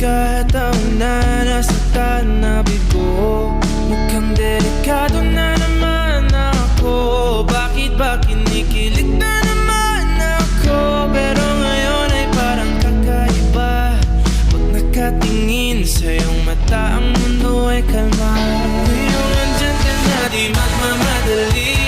Pagkataon na nasaktan na bigo, mukhang delikado na naman ako. Bakit ba kinikilig na naman ako? Pero ngayon ay parang kakaiba. Pag nakatingin sa iyong mata, ang mundo ay kalma. Ngayong andyan ka na, di magmamadali.